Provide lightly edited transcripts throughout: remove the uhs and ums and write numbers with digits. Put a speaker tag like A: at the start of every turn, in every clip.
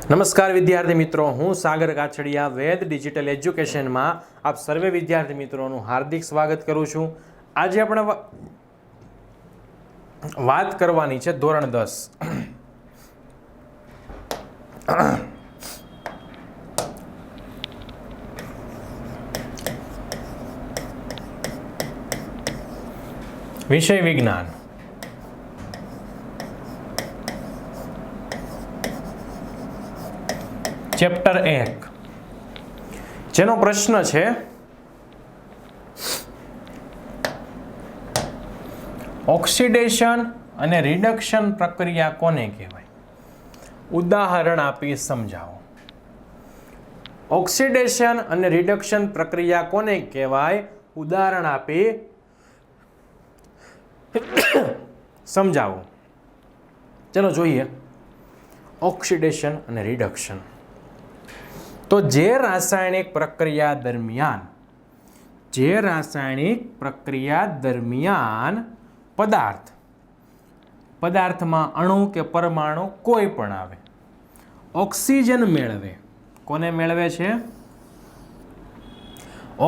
A: નમસ્કાર વિદ્યાર્થી મિત્રો, હું સાગર કાછડિયા વેદ ડિજિટલ એજ્યુકેશનમાં આપ સર્વે વિદ્યાર્થી મિત્રોનું હાર્દિક સ્વાગત કરું છું. આજે આપણે વાત કરવાની છે ધોરણ 10. વિષય વિજ્ઞાન. ચેપ્ટર 1, જેનો પ્રશ્ન છે ઓક્સિડેશન અને રિડક્શન પ્રક્રિયા કોને કહેવાય? ઉદાહરણ આપી સમજાવો. ઓક્સિડેશન અને રિડક્શન પ્રક્રિયા કોને કહેવાય? ઉદાહરણ આપી સમજાવો. ચલો જોઈએ. ઓક્સિડેશન અને રિડક્શન. તો જે રાસાયણિક પ્રક્રિયા દરમિયાન પદાર્થમાં અણુ કે પરમાણુ કોઈ પણ આવે, ઓક્સિજન મેળવે. કોને મેળવે છે?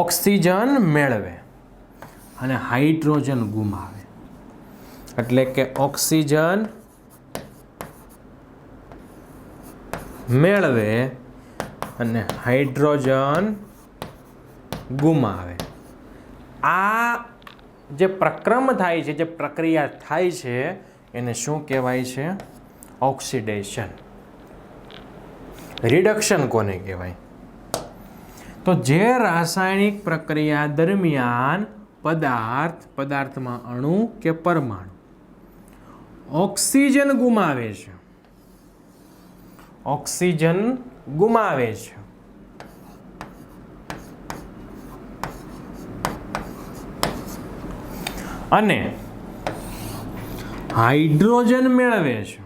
A: ઓક્સિજન મેળવે અને હાઇડ્રોજન ગુમાવે. એટલે કે ઓક્સિજન મેળવે અને હાઇડ્રોજન ગુમાવે. આ જે પ્રક્રમ થાય છે, જે પ્રક્રિયા થાય છે, એને શું કહેવાય છે? ઓક્સિડેશન. રિડક્શન કોને કહેવાય? તો જે રાસાયણિક પ્રક્રિયા દરમિયાન પદાર્થમાં અણુ કે પરમાણુ ઓક્સિજન ગુમાવે છે, અને હાઇડ્રોજન મેળવે છે.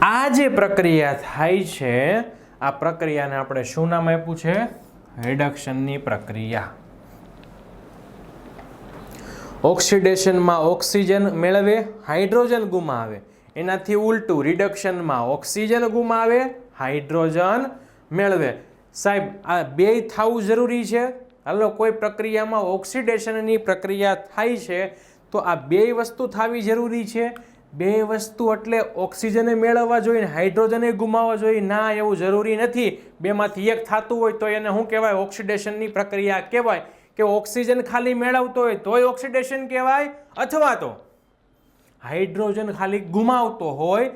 A: આ જે પ્રક્રિયા થાય છે, આ પ્રક્રિયાને આપણે શું નામ આપ્યું છે? રિડક્શનની પ્રક્રિયા. ઓક્સિડેશનમાં ઓક્સિજન મેળવે, હાઇડ્રોજન ગુમાવે. એનાથી ઉલટું રિડક્શનમાં ઓક્સિજન ગુમાવે, હાઇડ્રોજન મેળવે. સાહેબ, આ બે થવું જરૂરી છે. હાલો, કોઈ પ્રક્રિયામાં ઓક્સિડેશનની પ્રક્રિયા થાય છે તો આ બે વસ્તુ થવી જરૂરી છે. બે વસ્તુ એટલે ઓક્સિજને મેળવવા જોઈએ, હાઇડ્રોજને ગુમાવવા જોઈએ? ના, એવું જરૂરી નથી. બેમાંથી એક થતું હોય તો એને શું કહેવાય? ઓક્સિડેશનની પ્રક્રિયા કહેવાય. કે ઓક્સિજન ખાલી મેળવતો હોય તોય ઓક્સિડેશન કહેવાય, અથવા તો હાઇડ્રોજન ખાલી ગુમાવતો હોય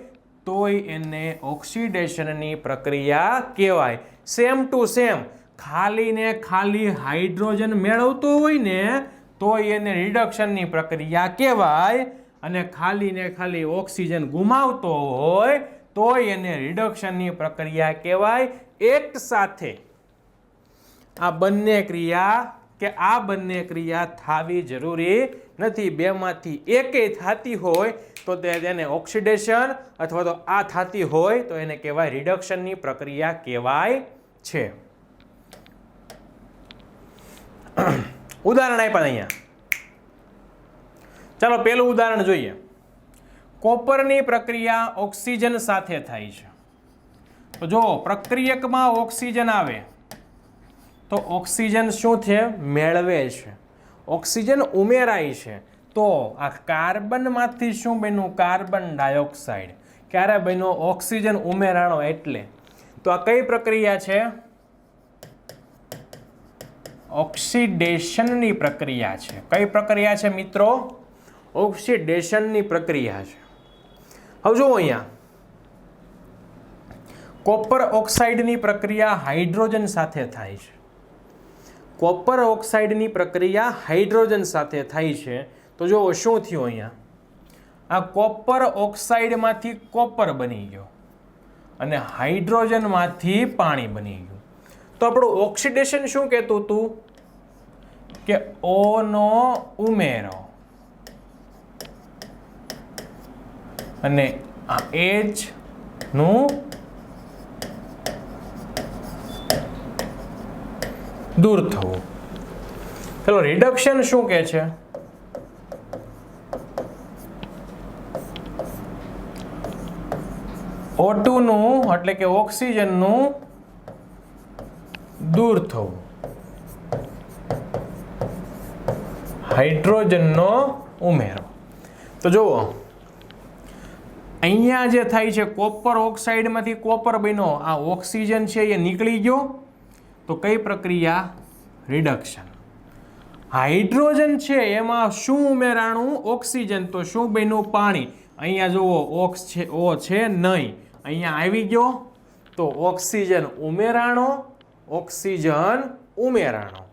A: તોય એને ઓક્સિડેશનની પ્રક્રિયા કહેવાય. સેમ ટુ સેમ, ખાલી ને ખાલી હાઇડ્રોજન મેળવતો હોય ને તોય એને રિડક્શનની પ્રક્રિયા કહેવાય, અને ખાલી ને ખાલી ઓક્સિજન ગુમાવતો હોય તોય એને રિડક્શનની પ્રક્રિયા કહેવાય. એક સાથે આ બંને ક્રિયા થવી જરૂરી નથી. બેમાંથી એકેય થતી હોય તો તેને ઓક્સિડેશન, અથવા તો આ થતી હોય તો એને કહેવાય રિડક્શનની પ્રક્રિયા કહેવાય છે. ઉદાહરણ આપ્યા અહીંયા. ચાલો પહેલું ઉદાહરણ જોઈએ. કોપરની પ્રક્રિયા ઓક્સિજન સાથે થાય છે. તો જો પ્રક્રિયકમાં ઓક્સિજન આવે તો ઓક્સિજન શું છે? મેળવે છે. ઓક્સિજન ઉમેરાય છે તો આ કાર્બનમાંથી શું બન્યું? Carbon dioxide. ક્યારે બન્યો? ઓક્સિજન ઉમેરાણો એટલે. તો આ કઈ પ્રક્રિયા છે? ઓક્સિડેશનની પ્રક્રિયા છે. કઈ પ્રક્રિયા છે મિત્રો? ઓક્સિડેશનની પ્રક્રિયા છે. હવે જુઓ અહીંયા, કોપર ઓક્સાઇડની પ્રક્રિયા હાઇડ્રોજન સાથે થાય છે. કોપર ઓક્સાઇડની પ્રક્રિયા હાઇડ્રોજન સાથે થાય છે. તો જુઓ શું થયું અહીંયા? આ કોપર ઓક્સાઇડમાંથી કોપર બની ગયો અને હાઇડ્રોજનમાંથી પાણી બની ગયું. તો આપણું ઓક્સિડેશન શું કહેતું હતું? કે O નો ઉમેરો અને આ H નું દૂર થવું. ચલો રિડક્શન શું કહે છે? O2 નું એટલે કે ઓક્સિજનનું દૂર થવું, હાઇડ્રોજનનો ઉમેરો. તો જુઓ અહીંયા જે થાય છે કોપર ઓક્સાઇડમાંથી કોપર બન્યો, આ ઓક્સિજન છે એ નીકળી ગયો, તો કઈ પ્રક્રિયા? રિડક્શન. હાઇડ્રોજન છે એમાં શું ઉમેરાણું? ઓક્સિજન. તો શું બન્યું? પાણી. અહીંયા જુઓ ઓક્સ છે, ઓ છે નહીં, અહીંયા આવી ગયો તો ઓક્સિજન ઉમેરાણો, ઓક્સિજન ઉમેરાણો.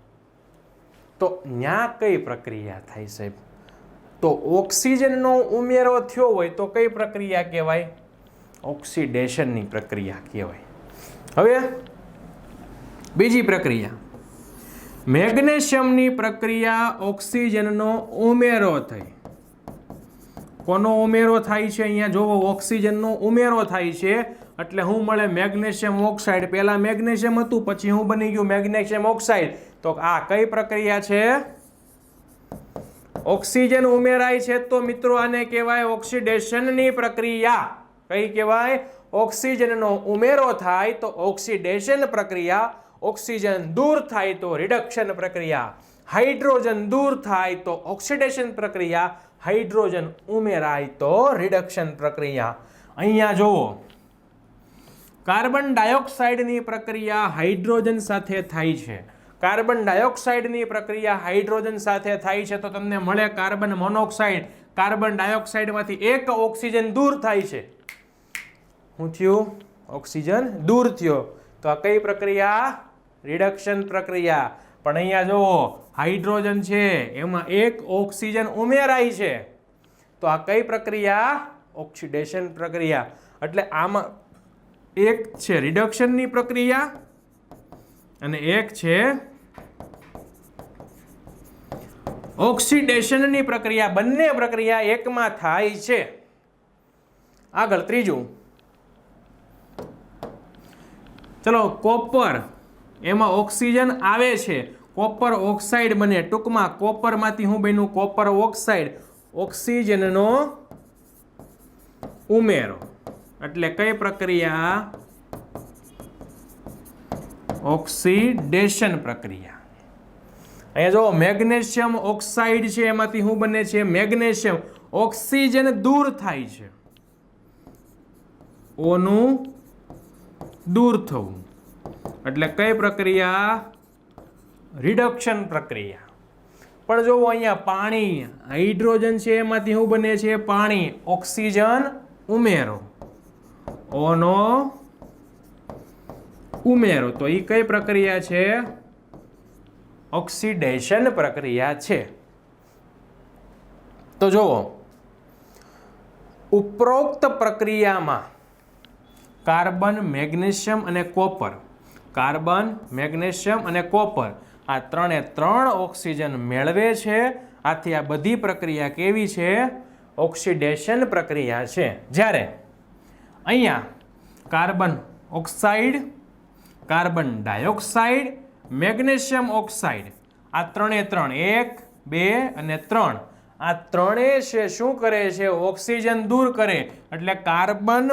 A: તો ન્યા કઈ પ્રક્રિયા થાય સાહેબ? તો ઓક્સિજનનો ઉમેરો થયો હોય તો કઈ પ્રક્રિયા કહેવાય? ઓક્સિડેશનની પ્રક્રિયા કહેવાય. હવે બીજી પ્રક્રિયા, મેગ્નેશિયમની પ્રક્રિયા, ઓક્સિજનનો ઉમેરો થઈ. કોનો ઉમેરો થાય છે? અહીંયા જોવો ઓક્સિજનનો ઉમેરો થાય છે એટલે શું મળે? Magnesium oxide. પહેલા મેગ્નેશિયમ હતું, પછી શું બની ગયું? Magnesium oxide. તો આ કઈ પ્રક્રિયા છે? ઓક્સિજન ઉમેરાય છે તો મિત્રો આને કહેવાય ઓક્સિડેશનની પ્રક્રિયા. કઈ કહેવાય? ઓક્સિજનનો ઉમેરો થાય તો ઓક્સિડેશન પ્રક્રિયા, ઓક્સિજન દૂર થાય તો રિડક્શન પ્રક્રિયા, હાઇડ્રોજન દૂર થાય તો ઓક્સિડેશન પ્રક્રિયા, હાઇડ્રોજન ઉમેરાય તો રિડક્શન પ્રક્રિયા. અહીંયા જુઓ કાર્બન ડાયોક્સાઇડની પ્રક્રિયા હાઇડ્રોજન સાથે થાય છે. કાર્બન ડાયોક્સાઇડની પ્રક્રિયા હાઇડ્રોજન સાથે થાય છે તો તમને મળે કાર્બન મોનોક્સાઇડ. કાર્બન ડાયોક્સાઇડમાંથી એક ઓક્સિજન દૂર થાય છે. શું થયું? ઓક્સિજન દૂર થયો. તો આ કઈ પ્રક્રિયા? રિડક્શન પ્રક્રિયા. પણ અહીંયા જુઓ હાઇડ્રોજન છે એમાં એક ઓક્સિજન ઉમેરાય છે તો આ કઈ પ્રક્રિયા? ઓક્સિડેશન પ્રક્રિયા. એટલે આમાં એક છે રિડક્શનની પ્રક્રિયા અને એક છે ઓક્સિડેશનની પ્રક્રિયા. બંને પ્રક્રિયા એકમાં થાય છે. આગળ ત્રીજું, ચલો કોપર, એમાં ઓક્સિજન આવે છે, કોપર ઓક્સાઇડ બને. ટૂંકમાં કોપરમાંથી શું બન્યું? Copper oxide. ઓક્સિજનનો ઉમેરો એટલે કઈ પ્રક્રિયા? ઓક્સિડેશન પ્રક્રિયા. અહીંયા જો મેગ્નેશિયમ ઓક્સાઇડ છે એમાંથી શું બને છે? મેગ્નેશિયમ. ઓક્સિજન દૂર થાય છે, O નું દૂર થવું એટલે કઈ પ્રક્રિયા? રિડક્શન પ્રક્રિયા. પણ જો અહીંયા પાણી, હાઇડ્રોજન છે એમાંથી શું બને છે? પાણી. ઓક્સિજન ઉમેરો, O નો ઉમેરો. તો એ કઈ પ્રક્રિયા છે? ઓક્સિડેશન પ્રક્રિયા છે. તો જુઓ ઉપરોક્ત પ્રક્રિયામાં કાર્બન, મેગ્નેશિયમ અને કોપર, કાર્બન, મેગ્નેશિયમ અને કોપર આ ત્રણે ત્રણ ઓક્સિજન મેળવે છે. આથી આ બધી પ્રક્રિયા કેવી છે? ઓક્સિડેશન પ્રક્રિયા છે. જ્યારે અહીંયા carbon oxide, carbon dioxide, magnesium oxide આ ત્રણે ત્રણ, 1, 2 અને 3 આ ત્રણે છે શું કરે છે? ઓક્સિજન દૂર કરે. એટલે કાર્બન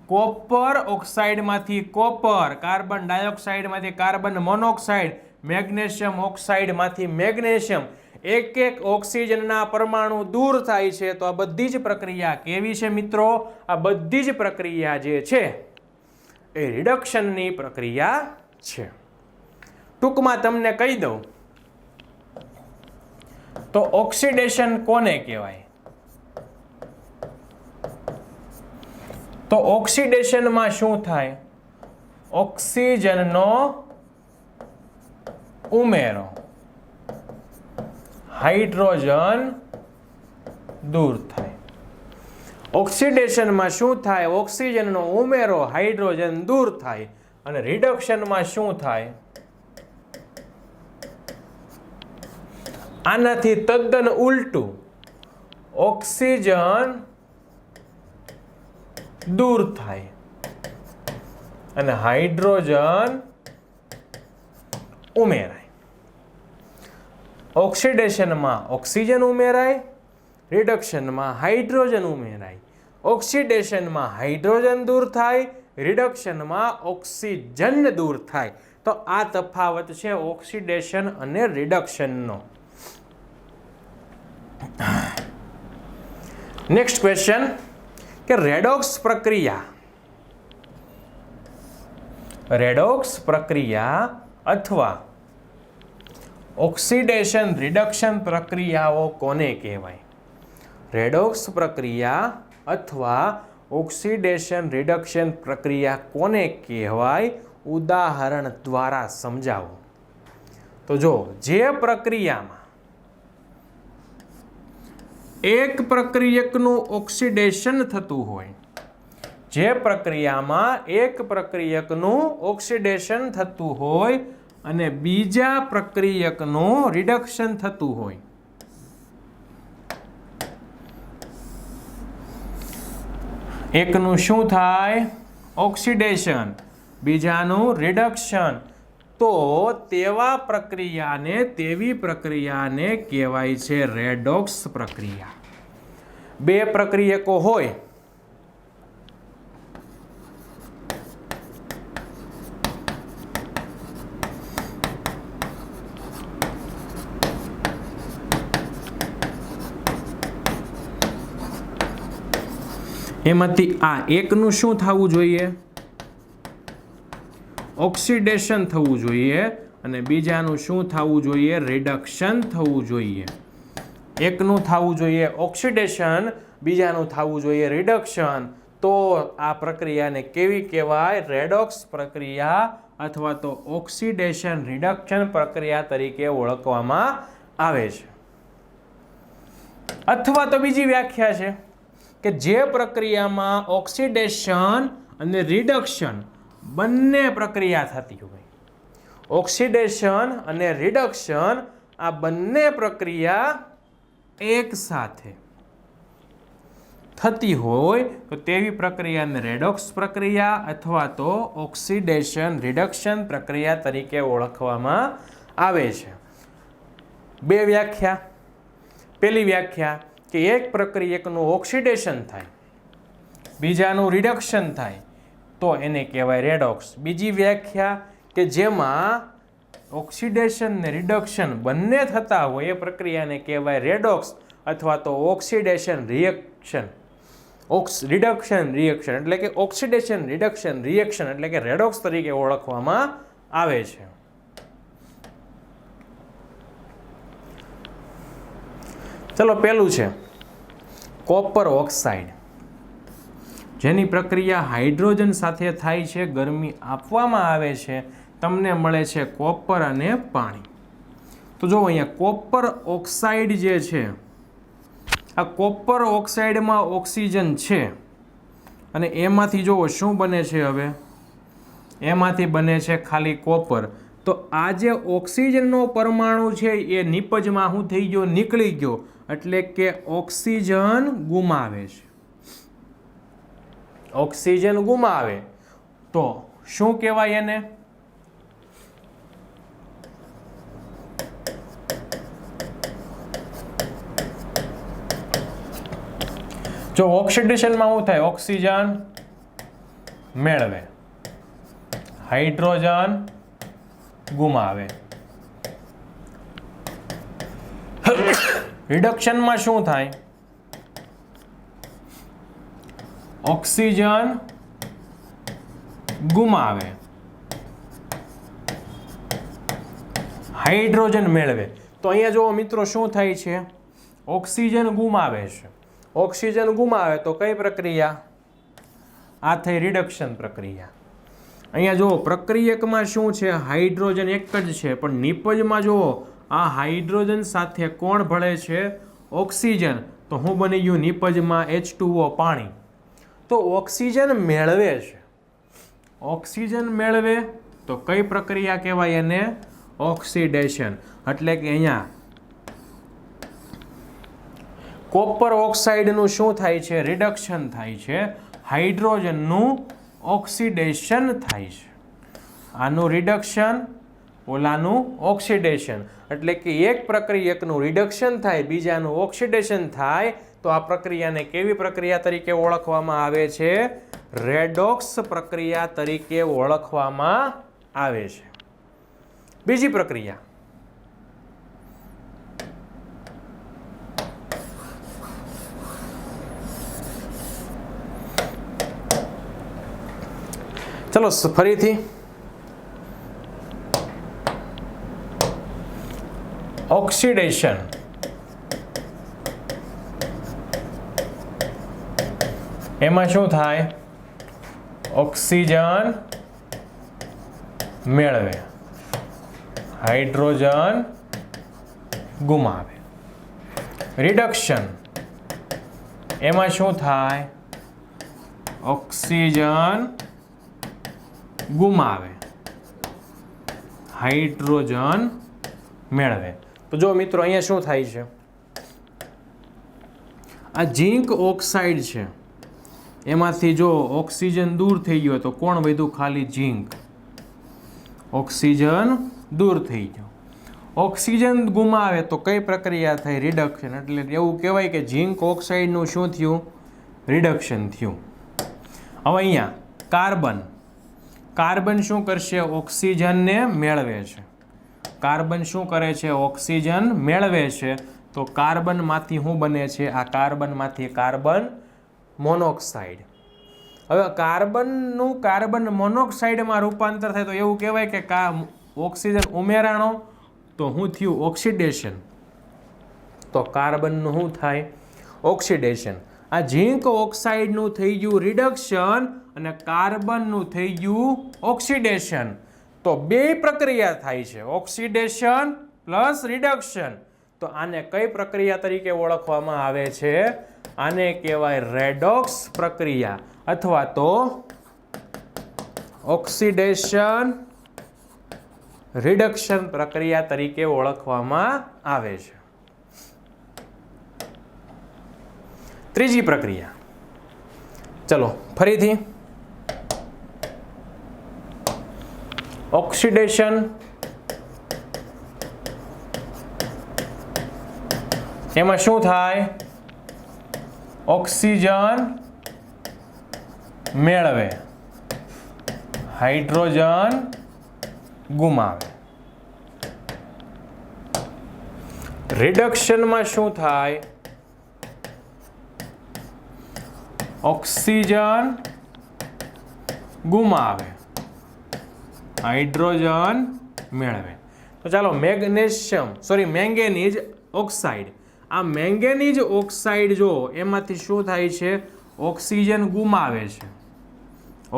A: કોપર ઓક્સાઇડમાંથી કોપર, કાર્બન ડાયોક્સાઇડમાંથી કાર્બન મોનોક્સાઇડ, મેગ્નેશિયમ ઓક્સાઇડમાંથી મેગ્નેશિયમ, એક એક ઓક્સિજનના પરમાણુ દૂર થાય છે. તો આ બધી જ પ્રક્રિયા કેવી છે મિત્રો? આ બધી જ પ્રક્રિયા જે છે એ રિડક્શનની પ્રક્રિયા છે. ટૂંકમાં તમને કહી દઉં તો ઓક્સિડેશન કોને કહેવાય? તો ઓક્સિડેશનમાં શું થાય? ઓક્સિજનનો ઉમેરો, હાઇડ્રોજન દૂર થાય. ઓક્સિડેશનમાં શું થાય? ઓક્સિજનનો ઉમેરો, હાઇડ્રોજન દૂર થાય. અને રિડક્શનમાં શું થાય? આનાથી તદ્દન ઉલટું, ઓક્સિજન દૂર થાય અને હાઇડ્રોજન ઉમેરાય. ઓક્સિડેશનમાં ઓક્સિજન ઉમેરાય, રિડક્શનમાં હાઇડ્રોજન ઉમેરાય. ઓક્સિડેશનમાં હાઇડ્રોજન દૂર થાય, રિડક્શનમાં ઓક્સિજન દૂર થાય. તો આ તફાવત છે ઓક્સિડેશન અને રિડક્શનનો. નેક્સ્ટ ક્વેશ્ચન કે રેડોક્સ પ્રક્રિયા અથવા ઓક્સિડેશન રિડક્શન પ્રક્રિયાઓ કોને કહેવાય? રેડોક્સ પ્રક્રિયા અથવા ઓક્સિડેશન રિડક્શન પ્રક્રિયા કોને કહેવાય? ઉદાહરણ દ્વારા સમજાવો. તો જો જે પ્રક્રિયામાં એક પ્રક્રિયકનું ઓક્સિડેશન થતું હોય, જે પ્રક્રિયામાં એક પ્રક્રિયકનું ઓક્સિડેશન થતું હોય અને બીજા પ્રક્રિયકનું રિડક્શન થતું હોય, એકનું શું થાય? ઓક્સિડેશન, બીજાનું રિડક્શન. તો તેવી પ્રક્રિયાને કહેવાય છે રેડોક્સ પ્રક્રિયા. બે પ્રક્રિયકો હોય, એમાંથી આ એકનું શું થવું જોઈએ? ઓક્સિડેશન થવું જોઈએ અને બીજાનું શું થવું જોઈએ? રિડક્શન થવું જોઈએ. એકનું થવું જોઈએ ઓક્સિડેશન, બીજાનું થવું જોઈએ રિડક્શન. તો આ પ્રક્રિયાને કેવી કહેવાય? રેડોક્સ પ્રક્રિયા અથવા તો ઓક્સિડેશન રિડક્શન પ્રક્રિયા તરીકે ઓળખવામાં આવે છે. અથવા તો બીજી વ્યાખ્યા છે કે જે પ્રક્રિયામાં ઓક્સિડેશન અને રિડક્શન બંને પ્રક્રિયા થતી હોય, ઓક્સિડેશન અને રિડક્શન આ બંને પ્રક્રિયા એક સાથે થતી હોય તો તેવી પ્રક્રિયાને રેડોક્સ પ્રક્રિયા અથવા તો ઓક્સિડેશન રિડક્શન પ્રક્રિયા તરીકે ઓળખવામાં આવે છે. બે વ્યાખ્યા. પહેલી વ્યાખ્યા કે એક પ્રક્રિયકનું ઓક્સિડેશન થાય, બીજાનું રિડક્શન થાય તો એને કહેવાય રેડોક્સ. બીજી વ્યાખ્યા કે જેમાં ઓક્સિડેશન ને રિડક્શન બંને થતા હોય એ પ્રક્રિયાને કહેવાય રેડોક્સ અથવા તો ઓક્સિડેશન રિએક્શન. રિડક્શન રિએક્શન એટલે કે ઓક્સિડેશન રિડક્શન રિએક્શન એટલે કે રેડોક્સ તરીકે ઓળખવામાં આવે છે. ચલો પહેલું છે કોપર ઓક્સાઇડ, જેની પ્રક્રિયા હાઇડ્રોજન સાથે થાય છે. ગરમી આપવામાં આવે છે, તમને મળે છે કોપર અને પાણી. તો જો અહીંયા કોપર ઓક્સાઇડ જે છે, આ કોપર ઓક્સાઇડમાં ઓક્સિજન છે અને એમાંથી જુઓ શું બને છે? હવે એમાંથી બને છે ખાલી કોપર. તો આ જે ઓક્સિજનનો પરમાણુ છે એ નિપજમાં શું થઈ ગયો? નીકળી ગયો. એટલે કે ઓક્સિજન ગુમાવે છે. ઓક્સિજન ગુમાવે તો શું કહેવાય એને? જો ઓક્સિડેશનમાં શું થાય? ઓક્સિજન મેળવે, હાઇડ્રોજન ગુમાવે. રિડક્શનમાં શું થાય? ઓક્સિજન ગુમાવે, હાઇડ્રોજન મેળવે. તો અહીંયા જુઓ મિત્રો શું થાય છે? ઓક્સિજન ગુમાવે છે. ઓક્સિજન ગુમાવે તો કઈ પ્રક્રિયા? આ થઈ રિડક્શન પ્રક્રિયા. અહીંયા જુઓ પ્રક્રિયકમાં શું છે? હાઇડ્રોજન એક જ છે, પણ નિપજમાં જુઓ આ હાઇડ્રોજન સાથે કોણ ભળે છે? ઓક્સિજન. તો શું બની ગયું નિપજમાં? H2O પાણી. તો ઓક્સિજન મેળવે છે. ઓક્સિજન મેળવે તો કઈ પ્રક્રિયા કહેવાય એને? ઓક્સિડેશન. એટલે કે અહીંયા કોપર ઓક્સાઇડનું શું થાય છે? રિડક્શન થાય છે. હાઇડ્રોજનનું ઓક્સિડેશન થાય છે. આનું રિડક્શન, ઓલાનું ઓક્સિડેશન. એટલે કે એક પ્રક્રિયકનું રિડક્શન થાય, બીજાનું ઓક્સિડેશન થાય તો તો આ પ્રક્રિયાને કેવી પ્રક્રિયા તરીકે ઓળખવામાં આવે છે? રેડોક્સ પ્રક્રિયા તરીકે ઓળખવામાં આવે છે. બીજી પ્રક્રિયા, ચલો ફરીથી ઓક્સિડેશન. એમાં શું થાય? ઓક્સિજન મેળવે, હાઇડ્રોજન ગુમાવે. રિડક્શન. એમાં શું થાય? ઓક્સિજન ગુમાવે, હાઇડ્રોજન મેળવે. તો જો મિત્રો અહીંયા શું થાય છે? આ ઝીંક ઓક્સાઇડ છે, એમાંથી જો ઓક્સિજન દૂર થઈ ગયો તો કોણ વધ્યું? ખાલી ઝીંક. ઓક્સિજન દૂર થઈ ગયો. ઓક્સિજન ગુમાવે તો કઈ પ્રક્રિયા થઈ? રિડક્શન. એટલે એવું કહેવાય કે ઝીંક ઓક્સાઇડનું શું થયું? રિડક્શન થયું. હવે અહીંયા કાર્બન. કાર્બન શું કરશે? ઓક્સિજનને મેળવે છે. કાર્બન શું કરે છે? ઓક્સિજન મેળવે છે. તો કાર્બનમાંથી શું બને છે? આ કાર્બનમાંથી કાર્બન મોનોક્સાઇડ. હવે કાર્બનનું કાર્બન મોનોક્સાઇડમાં રૂપાંતર થાય તો એવું કહેવાય કે ઓક્સિજન ઉમેરાણો તો શું થયું? ઓક્સિડેશન. તો કાર્બનનું શું થાય? ઓક્સિડેશન. આ ઝીંક ઓક્સાઇડનું થઈ ગયું રિડક્શન અને કાર્બનનું થઈ ગયું ઓક્સિડેશન. તો બે પ્રક્રિયા થાય છે, ઓક્સિડેશન પ્લસ રિડક્શન. તો આને કઈ પ્રક્રિયા તરીકે ઓળખવામાં આવે છે? આને કહેવાય રેડોક્સ પ્રક્રિયા અથવા તો ઓક્સિડેશન રિડક્શન પ્રક્રિયા તરીકે ઓળખવામાં આવે છે. ત્રીજી પ્રક્રિયા, ચલો ફરીથી ઓક્સિડેશન. એમાં શું થાય? ઓક્સિજન મેળવે, હાઇડ્રોજન ગુમાવે. રિડક્શનમાં શું થાય? ઓક્સિજન ગુમાવે, હાઇડ્રોજન મેળવે. તો ચાલો મેંગેનીઝ ઓક્સાઇડ. આ મેંગેનીઝ ઓક્સાઇડ જો એમાંથી શું થાય છે? ઓક્સિજન ગુમાવે છે.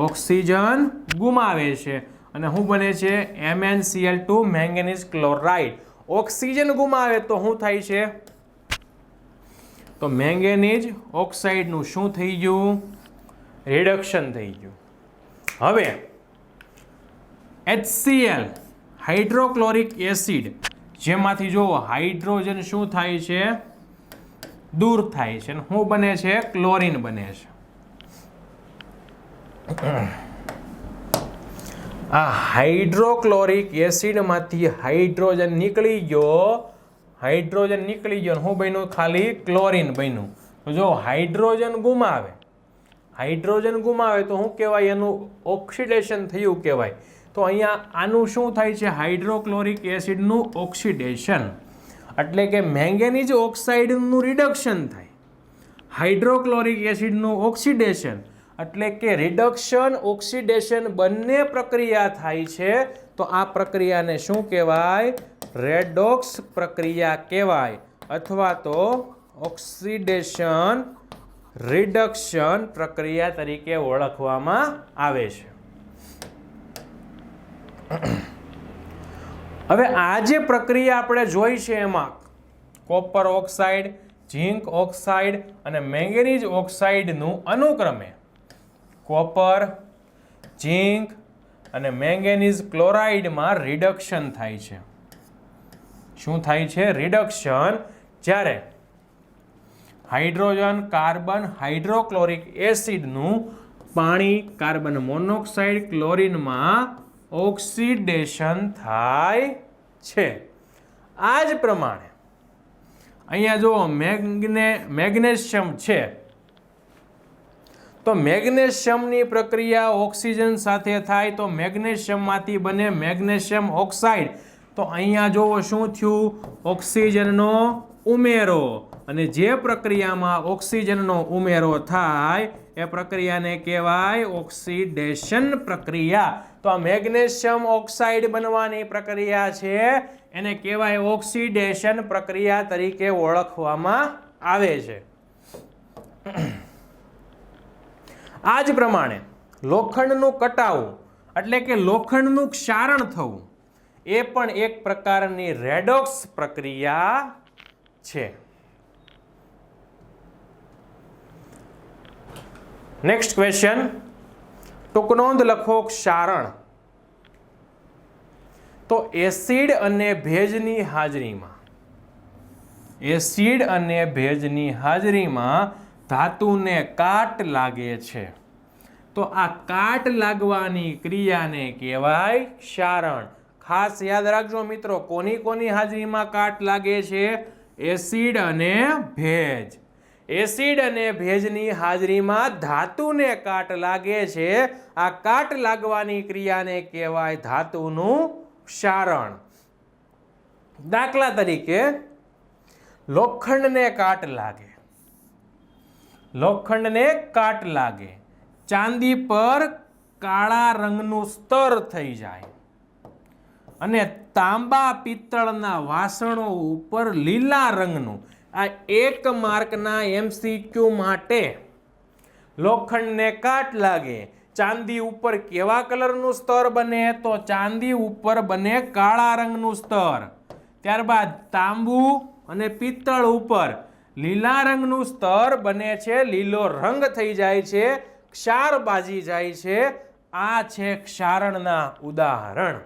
A: ઓક્સિજન ગુમાવે છે અને શું બને છે? MnCl2 manganese chloride. ઓક્સિજન ગુમાવે તો શું થાય છે? તો મેંગેનીઝ ઓક્સાઇડનું શું થઈ ગયું? રિડક્શન થઈ ગયું. હવે HCl હાઇડ્રોક્લોરિક એસિડ, જેમાંથી જો હાઇડ્રોજન શું થાય છે? દૂર થાય છે. શું બને છે? ક્લોરીન બને છે. આ હાઇડ્રોક્લોરિક એસિડમાંથી હાઇડ્રોજન નીકળી ગયો. હાઇડ્રોજન નીકળી ગયો શું બન્યું? ખાલી ક્લોરીન બન્યું. તો જો હાઇડ્રોજન ગુમાવે, હાઇડ્રોજન ગુમાવે તો શું કહેવાય? એનું ઓક્સિડેશન થયું કહેવાય. તો અહીંયા આનું શું થાય છે? હાઇડ્રોક્લોરિક એસિડનું ઓક્સિડેશન. એટલે કે મેંગેનીઝ ઓક્સાઇડનું રિડક્શન થાય, હાઇડ્રોક્લોરિક એસિડનું ઓક્સિડેશન. એટલે કે રિડક્શન ઓક્સિડેશન બંને પ્રક્રિયા થાય છે. તો આ પ્રક્રિયાને શું કહેવાય? રેડોક્સ પ્રક્રિયા કહેવાય અથવા તો ઓક્સિડેશન રિડક્શન પ્રક્રિયા તરીકે ઓળખવામાં આવે છે. હવે આ જે પ્રક્રિયા આપણે જોઈ છે એમાં કોપર ઓક્સાઇડ, ઝીંક ઓક્સાઇડ અને મેંગેનીઝ ઓક્સાઇડનું અનુક્રમે કોપર, ઝીંક અને મેંગેનીઝ ક્લોરાઇડમાં રિડક્શન થાય છે. શું થાય છે? રિડક્શન. જ્યારે હાઇડ્રોજન, કાર્બન, હાઇડ્રોક્લોરિક એસિડનું પાણી, કાર્બન મોનોક્સાઇડ, ક્લોરીનમાં ઓક્સિડેશન થાય છે. આ જ પ્રમાણે અહીંયા જુઓ મેગ્નેશિયમ છે, તો મેગ્નેશિયમની પ્રક્રિયા ઓક્સિજન સાથે થાય તો મેગ્નેશિયમમાંથી બને મેગ્નેશિયમ ઓક્સાઇડ. તો અહીંયા જુઓ શું થયું, ઓક્સિજનનો ઉમેરો, અને જે પ્રક્રિયામાં ઓક્સિજનનો ઉમેરો થાય એ પ્રક્રિયાને કહેવાય ઓક્સિડેશન પ્રક્રિયા. તો આ મેગ્નેશિયમ ઓક્સાઇડ બનવાની પ્રક્રિયા છે એને કહેવાય ઓક્સિડેશન પ્રક્રિયા તરીકે ઓળખવામાં આવે છે. આ જ પ્રમાણે લોખંડનું કટાવું એટલે કે લોખંડનું ક્ષારણ થવું એ પણ એક પ્રકારની રેડોક્સ પ્રક્રિયા છે. નેક્સ્ટ ક્વેશ્ચન, ટૂંક નોંધ લખો ક્ષારણ. તો એસિડ અને ભેજની હાજરીમાં ધાતુને કાટ લાગે છે, તો આ કાટ લાગવાની ક્રિયાને કહેવાય ક્ષારણ. ખાસ યાદ રાખજો મિત્રો, કોની હાજરીમાં કાટ લાગે છે? એસિડ અને ભેજ. એસિડ અને ભેજની હાજરીમાં ધાતુને કાટ લાગે છે. આ કાટ લાગવાની ક્રિયાને કહેવાય ધાતુનું ક્ષારણ. દાખલા તરીકે લોખંડને કાટ લાગે, ચાંદી પર કાળા રંગનું સ્તર થઈ જાય અને તાંબા પિત્તળના વાસણો ઉપર લીલા રંગનું. આ એક માર્કના MCQ માટે લોખંડને કાટ લાગે, ચાંદી ઉપર કેવા કલરનું સ્તર બને? તો ચાંદી ઉપર બને કાળા રંગનું સ્તર. ત્યારબાદ તાંબુ અને પિત્તળ ઉપર લીલા રંગનું સ્તર બને છે, લીલો રંગ થઈ જાય છે, ક્ષાર બાજી જાય છે. આ છે ક્ષારણના ઉદાહરણ.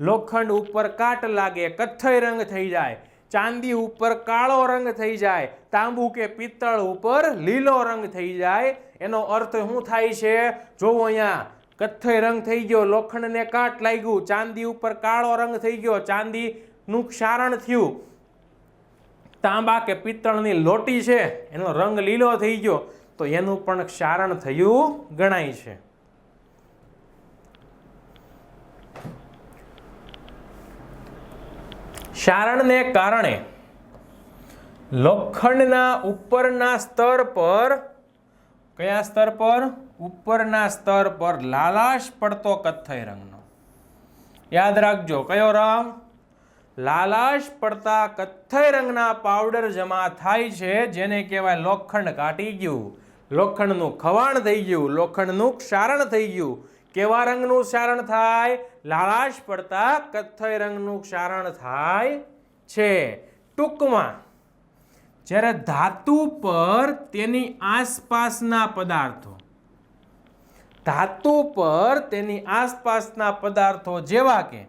A: લોખંડ ઉપર કાટ લાગે, કથ્થઈ રંગ થઈ જાય, ચાંદી ઉપર કાળો રંગ થઈ જાય, તાંબુ કે પિત્તળ ઉપર લીલો રંગ થઈ જાય. એનો અર્થ શું થાય છે? જોવો અહીંયા કથ્થઈ રંગ થઈ ગયો, લોખંડને કાટ લાગ્યું, ચાંદી ઉપર કાળો રંગ થઈ ગયો, ચાંદીનું ક્ષારણ થયું. તાંબા કે પિત્તળની લોટી છે એનો રંગ લીલો થઈ ગયો, તો એનું પણ ક્ષારણ થયું ગણાય છે. ક્ષારણને કારણે લોખંડના ઉપરના સ્તર પર, કયા સ્તર પર? ઉપરના સ્તર પર લાલાશ પડતો કથ્થઈ રંગનો. યાદ રાખજો કયો રંગ? લાલાશ પડતા કથ્થઈ રંગના પાવડર જમા થાય છે, જેને કહેવાય લોખંડ કાટી ગયું, લોખંડનું ખવાણ થઈ ગયું, લોખંડનું ક્ષારણ થઈ ગયું. કેવા રંગનું ક્ષારણ થાય? લાલાશ પડતા કથ્થઈ રંગનું ક્ષારણ થાય છે. ટૂંકમાં જ્યારે ધાતુ પર તેની આસપાસના પદાર્થો જેવા કે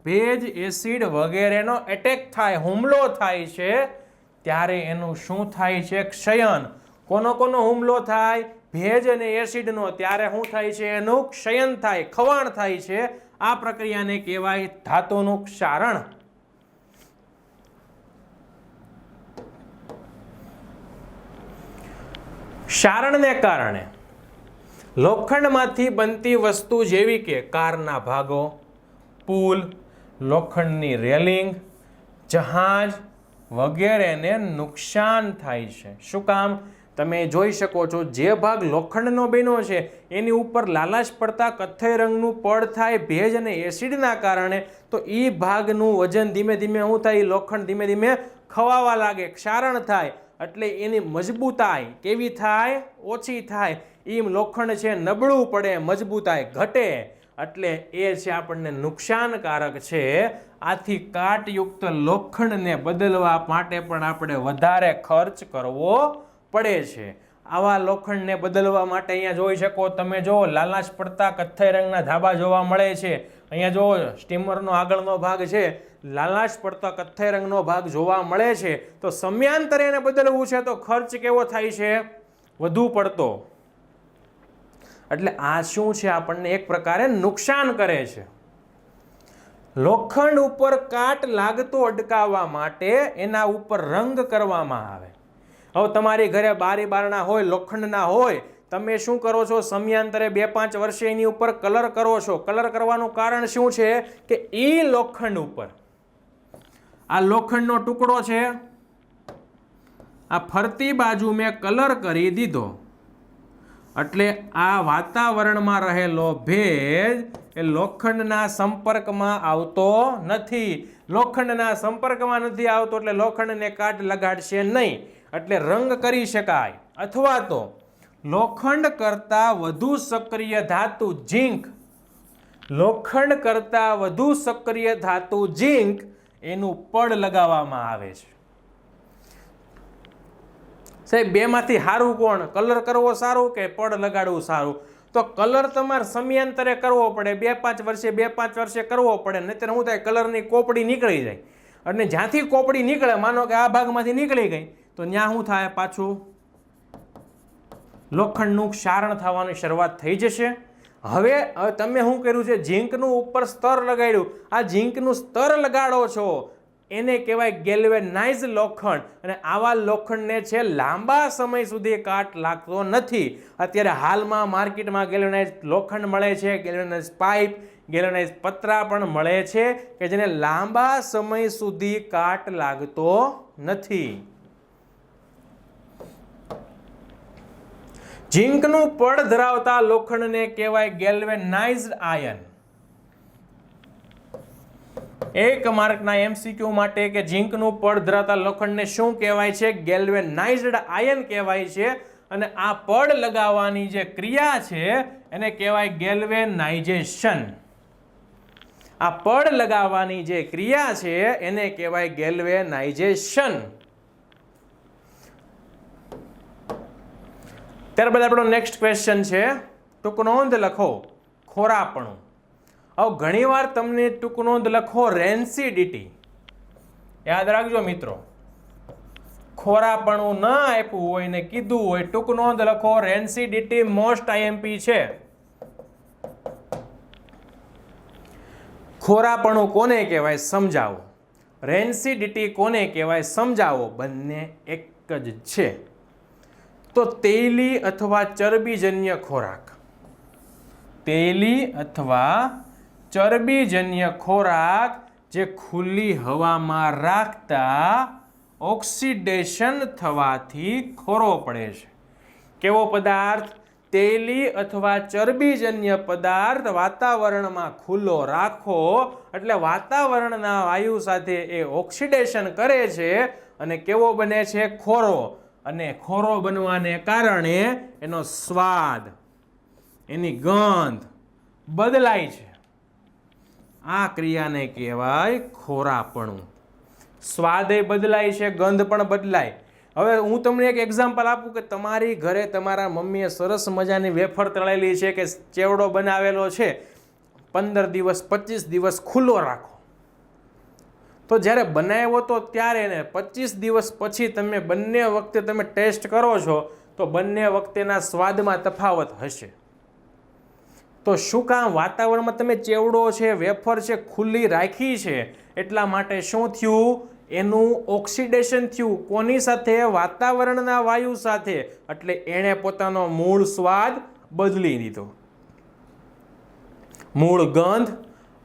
A: ભેજ, એસિડ વગેરેનો એટેક થાય, હુમલો થાય છે, ત્યારે એનું શું થાય છે? ક્ષયન. કોનો હુમલો થાય? ભેજ અને એસિડનો. ત્યારે શું થાય છે? એનું ક્ષયન થાય, ખવાણ થાય છે. આ પ્રક્રિયાને કહેવાય ધાતુનું ક્ષારણ. ક્ષારણને કારણે લોખંડમાંથી બનતી વસ્તુ જેવી કે કારના ભાગો, પુલ, લોખંડની રેલિંગ, જહાજ વગેરેને નુકસાન થાય છે. શું કામ? તમે જોઈ શકો છો જે ભાગ લોખંડનો બન્યો છે એની ઉપર લાલાશ પડતા કથ્થઈ રંગનું પડ થાય ભેજ અને એસિડના કારણે, તો એ ભાગનું વજન ધીમે ધીમે શું થાય? લોખંડ ધીમે ધીમે ખવાવા લાગે, ક્ષારણ થાય, એટલે એની મજબૂતાઈ કેવી થાય? ઓછી થાય. એમ લોખંડ છે નબળું પડે, મજબૂતાઈ ઘટે, એટલે એ છે આપણને નુકસાનકારક છે. આથી કાટયુક્ત લોખંડને બદલવા માટે પણ આપણે વધારે ખર્ચ કરવો પડે છે. આવા લોખંડને બદલવા માટે અહીંયા જોઈ શકો તમે, જો લાલાશ પડતા કથ્થઈ રંગના ધાબા જોવા મળે છે. અહીંયા જો સ્ટીમરનો આગળનો ભાગ છે, લાલાશ પડતા કથ્થઈ રંગનો ભાગ જોવા મળે છે. તો સમયાંતરે એને બદલવું છે તો ખર્ચ કેવો થાય છે? વધુ પડતો. એટલે આ શું છે? આપણને એક પ્રકારે નુકસાન કરે છે. લોખંડ ઉપર કાટ લાગતો અટકાવવા માટે એના ઉપર રંગ કરવામાં આવે. હવે તમારી ઘરે બારી બારણા હોય, લોખંડના હોય, તમે શું કરો છો? સમયાંતરે 2-5 વર્ષે એની ઉપર કલર કરો છો. કલર કરવાનું કારણ શું છે કે એ લોખંડ ઉપર, આ લોખંડનો ટુકડો છે, આ ફરતી બાજુ મેં કલર કરી દીધો એટલે આ વાતાવરણમાં રહેલો ભેજ એ લોખંડના સંપર્કમાં આવતો નથી. લોખંડના સંપર્કમાં નથી આવતો એટલે લોખંડને કાટ લગાડશે નહીં, એટલે રંગ કરી શકાય. અથવા તો લોખંડ કરતાં વધુ સક્રિય ધાતુ ઝીંક, લોખંડ કરતાં વધુ સક્રિય ધાતુ ઝીંક એનું પડ લગાવવામાં આવે છે. સાહેબ બેમાંથી સારું કોણ? કલર કરવો સારું કે પડ લગાડવું સારું? તો કલર તમારે સમયાંતરે કરવો પડે, 2-5 વર્ષે કરવો પડે, નહીંતર શું થાય? કલરની કોપડી નીકળી જાય. અને જ્યાંથી કોપડી નીકળે, માનો કે આ ભાગમાંથી નીકળી ગઈ, તો ત્યાં શું થાય? પાછું લોખંડનું ક્ષારણ થવાની શરૂઆત થઈ જશે. હવે તમે શું કર્યું છે? ઝીંકનું ઉપર સ્તર લગાડ્યું. આ ઝીંકનું સ્તર લગાડો છો એને કહેવાય ગેલ્વેનાઇઝ લોખંડ. અને આવા લોખંડને છે લાંબા સમય સુધી કાટ લાગતો નથી. અત્યારે હાલમાં માર્કેટમાં ગેલ્વેનાઇઝ લોખંડ મળે છે, ગેલ્વેનાઇઝ પાઇપ, ગેલ્વેનાઇઝ પતરા પણ મળે છે કે જેને લાંબા સમય સુધી કાટ લાગતો નથી. ઝીંકનું પડ ધરાવતા લોખંડને કહેવાય ગેલ્વેનાઇઝ્ડ આયન. એક માર્કના એમસીક્યુ માટે કે ઝીંકનું પડ ધરાવતા લોખંડને શું કહેવાય છે? ગેલ્વેનાઇઝ્ડ આયન કહેવાય છે. અને આ પડ લગાવવાની જે ક્રિયા છે એને કહેવાય ગેલ્વેનાઇઝેશન. આ પડ લગાવવાની જે ક્રિયા છે એને કહેવાય ગેલ્વેનાઇઝેશન. ત્યારબાદ આપણો નેક્સ્ટ ક્વેશ્ચન છે, ટૂંકનોંધ લખો ખોરાપણું. હવે ઘણીવાર તમને ટૂંકનોંધ લખો રેન્સિડિટી. યાદ રાખજો મિત્રો, ખોરાપણું ન આપ્યું હોય ને કીધું હોય ટૂંકનોંધ લખો રેન્સિડિટી મોસ્ટ આઈએમપી છે. ખોરાપણું કોને કહેવાય સમજાવો, રેન્સિડિટી કોને કહેવાય સમજાવો. બંને એક જ છે. તો તેલી અથવા ચરબીજન્ય ખોરાક, તેલી અથવા ચરબીજન્ય ખોરાક જે ખુલ્લી હવામાં રાખતા ઓક્સિડેશન થવાથી ખોરો પડે છે. કેવો પદાર્થ? તેલી અથવા ચરબીજન્ય પદાર્થ વાતાવરણમાં ખુલ્લો રાખો એટલે વાતાવરણના વાયુ સાથે એ ઓક્સિડેશન કરે છે અને કેવો બને છે? ખોરો. અને ખોરો બનવાને કારણે એનો સ્વાદ, એની ગંધ બદલાય છે. આ ક્રિયાને કહેવાય ખોરાપણું. સ્વાદ એ બદલાય છે, ગંધ પણ બદલાય. હવે હું તમને એક એક્ઝામ્પલ આપું કે તમારી ઘરે તમારા મમ્મીએ સરસ મજાની વેફર તળેલી છે કે ચેવડો બનાવેલો છે, 15 દિવસ 25 દિવસ ખુલ્લો રાખો. તો જ્યારે બનાવ્યો તો ત્યારે ને 25 દિવસ પછી તમે બંને વખતે તમે ટેસ્ટ કરો છો તો બંને વખતેના સ્વાદમાં તફાવત હશે. તો શું કામ? વાતાવરણમાં તમે ચેવડો છે, વેફર છે, ખુલ્લી રાખી છે એટલા માટે શું થયું? એનું ઓક્સિડેશન થયું. કોની સાથે? વાતાવરણના વાયુ સાથે. એટલે એણે પોતાનો મૂળ સ્વાદ બદલી દીધો, મૂળ ગંધ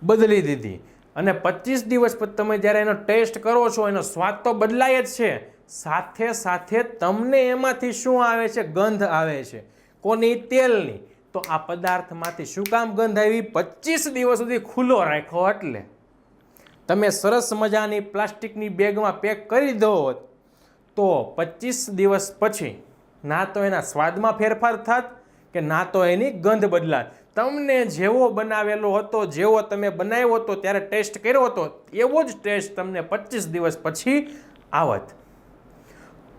A: બદલી દીધી. અને 25 દિવસ પછી તમે જ્યારે એનો ટેસ્ટ કરો છો એનો સ્વાદ તો બદલાય જ છે, સાથે સાથે તમને એમાંથી શું આવે છે? ગંધ આવે છે. કોની? તેલની. તો આ પદાર્થમાંથી શું કામ ગંધ આવી? 25 દિવસ સુધી ખુલ્લો રાખ્યો એટલે. તમે સરસ મજાની પ્લાસ્ટિકની બેગમાં પેક કરી દો તો 25 દિવસ પછી ના તો એના સ્વાદમાં ફેરફાર થાત કે ના તો એની ગંધ બદલાત. તમને જેવો બનાવેલો હતો, જેવો તમે બનાવ્યો હતો ત્યારે ટેસ્ટ કર્યો હતો એવો જ ટેસ્ટ તમને 25 દિવસ પછી આવત.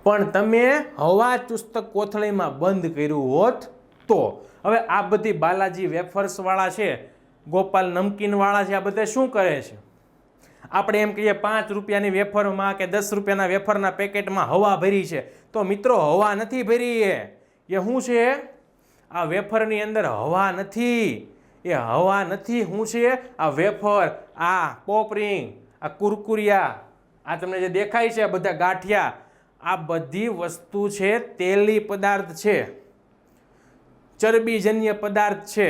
A: પણ તમે હવા ચુસ્ત કોથળીમાં બંધ કર્યું હોત તો. હવે આ બધી બાલાજી વેફર્સ વાળા છે, ગોપાલ નમકીન વાળા છે, આ બધા શું કરે છે? આપણે એમ કહીએ 5 રૂપિયાની વેફરમાં કે 10 રૂપિયાના વેફરના પેકેટમાં હવા ભરી છે. તો મિત્રો હવા નથી ભરી, એ શું છે? આ વેફરની અંદર હવા નથી, એ હવા નથી, શું છે? આ વેફર, આ પોપ રિંગ, આ કુરકુરિયા, આ તમને જે દેખાય છે બધા ગાંઠિયા, આ બધી વસ્તુ છે તેલી પદાર્થ છે, ચરબીજન્ય પદાર્થ છે.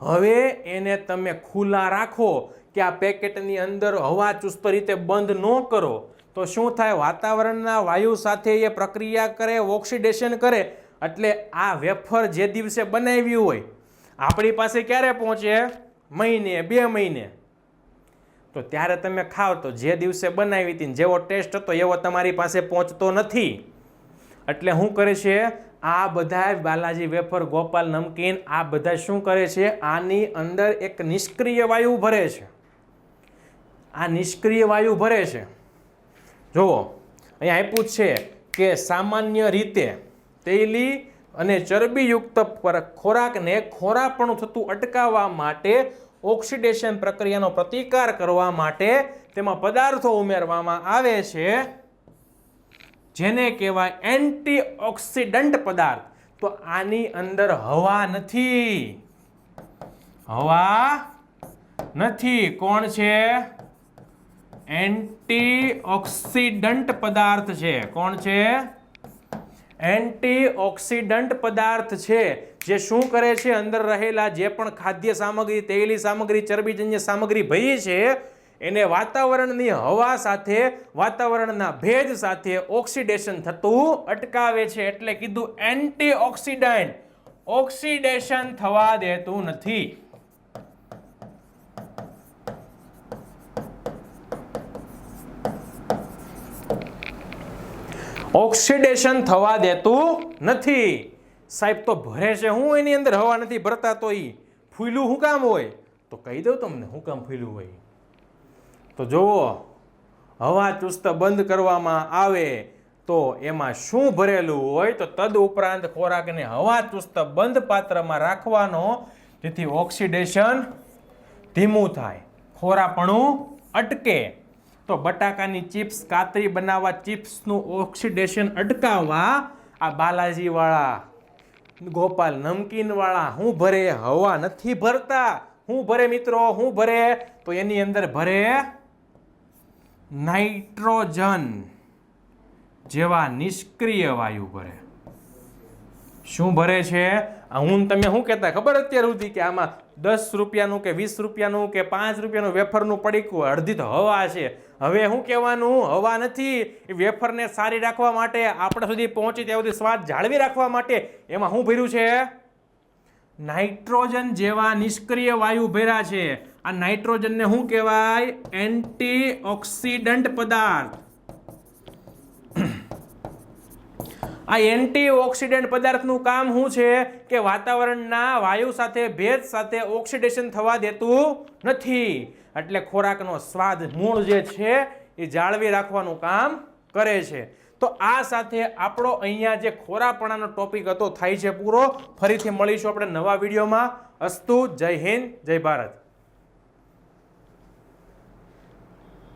A: હવે એને તમે ખુલ્લા રાખો કે આ પેકેટની અંદર હવા ચુસ્ત રીતે બંધ ન કરો તો શું થાય? વાતાવરણના વાયુ સાથે એ પ્રક્રિયા કરે, ઓક્સિડેશન કરે, એટલે આ વેફર જે દિવસે બનાવ્યું હોય આપણી પાસે ક્યારે પહોંચે? મહિને, 2 મહિને. તો ત્યારે તમે ખાવ તો જે દિવસે બનાવી હતી જેવો ટેસ્ટ હતો એવો તમારી પાસે પહોંચતો નથી. એટલે શું કરે છે? આ બધા બાલાજી વેફર, ગોપાલ નમકીન, આ બધા શું કરે છે? આની અંદર એક નિષ્ક્રિય વાયુ ભરે છે. આ નિષ્ક્રિય વાયુ ભરે છે. જુઓ અહીંયા આપ્યું છે કે સામાન્ય રીતે તેલી અને ચરબીયુક્ત ખોરાકને ખોરાપણું થતું અટકાવવા માટે, ઓક્સિડેશન પ્રક્રિયાનો પ્રતિકાર કરવા માટે તેમાં પદાર્થો ઉમેરવામાં આવે છે જેને કહેવાય એન્ટીઓક્સિડન્ટ પદાર્થ. તો આની અંદર હવા નથી, હવા નથી. કોણ છે? એન્ટીઓક્સિડન્ટ પદાર્થ છે. કોણ છે? એન્ટીઓક્સિડન્ટ પદાર્થ છે જે શું કરે છે? અંદર રહેલા જે પણ ખાદ્ય સામગ્રી, તેલી સામગ્રી, ચરબીજન્ય સામગ્રી ભરી છે એને વાતાવરણની હવા સાથે, વાતાવરણના ભેજ સાથે ઓક્સિડેશન થતું અટકાવે છે. એટલે કીધું એન્ટીઓક્સિડન્ટ. ઓક્સિડેશન થવા દેતું નથી. ઓક્સિડેશન થવા દેતું નથી. સાહેબ તો ભરે છે હું એની અંદર? હવા નથી ભરતા તો ઈ ફૂલ્યું શું કામ હોય? તો કહી દઉં તમને શું કામ ફૂલ્યું હોય. તો જુઓ, હવા ચુસ્ત બંધ કરવામાં આવે તો એમાં શું ભરેલું હોય? તો તદ ઉપરાંત ખોરાકને હવા ચુસ્ત બંધ પાત્રમાં રાખવાનો, જેથી ઓક્સિડેશન ધીમું થાય, ખોરાપણું અટકે. તો બટાકાની ચિપ્સ, કાતરી બનાવવા, ચિપ્સનું ઓક્સિડેશન અટકાવવા આ બાલાજી વાળા, ગોપાલ નમકીન વાળા શું ભરે? હવા નથી ભરતા. શું ભરે મિત્રો? શું ભરે? તો એની અંદર ભરે નાઇટ્રોજન જેવા નિષ્ક્રિય વાયુ ભરે. શું ભરે છે? હું તમે શું કહેતા ખબર અત્યાર સુધી કે આમાં 10 રૂપિયાનું કે 20 રૂપિયાનું કે 5 રૂપિયાનું વેફરનું પડીકું, અડધી તો હવા છે. હવે શું કહેવાનું? હવા નથી. એ વેફરને સારી રાખવા માટે, આપણા સુધી પહોંચે ત્યાં સુધી સ્વાદ જાળવી રાખવા માટે એમાં શું ભર્યું છે? નાઇટ્રોજન જેવા નિષ્ક્રિય વાયુ ભર્યા છે. આ નાઇટ્રોજનને શું કહેવાય? એન્ટીઓક્સિડન્ટ પદાર્થ. આ એન્ટીઓક્સિડન્ટ પદાર્થનું કામ શું છે? કે વાતાવરણના વાયુ સાથે, ભેજ સાથે ઓક્સિડેશન થવા દેતું નથી. એટલે ખોરાકનો સ્વાદ, મૂળ જે છે એ જાળવી રાખવાનું કામ કરે છે. તો આ સાથે આપણો અહીંયા જે ખોરાપણાનો ટોપિક હતો થાય છે પૂરો. ફરીથી મળીશું આપણે નવા વિડીયોમાં. અસ્તુ. જય હિન્દ, જય ભારત.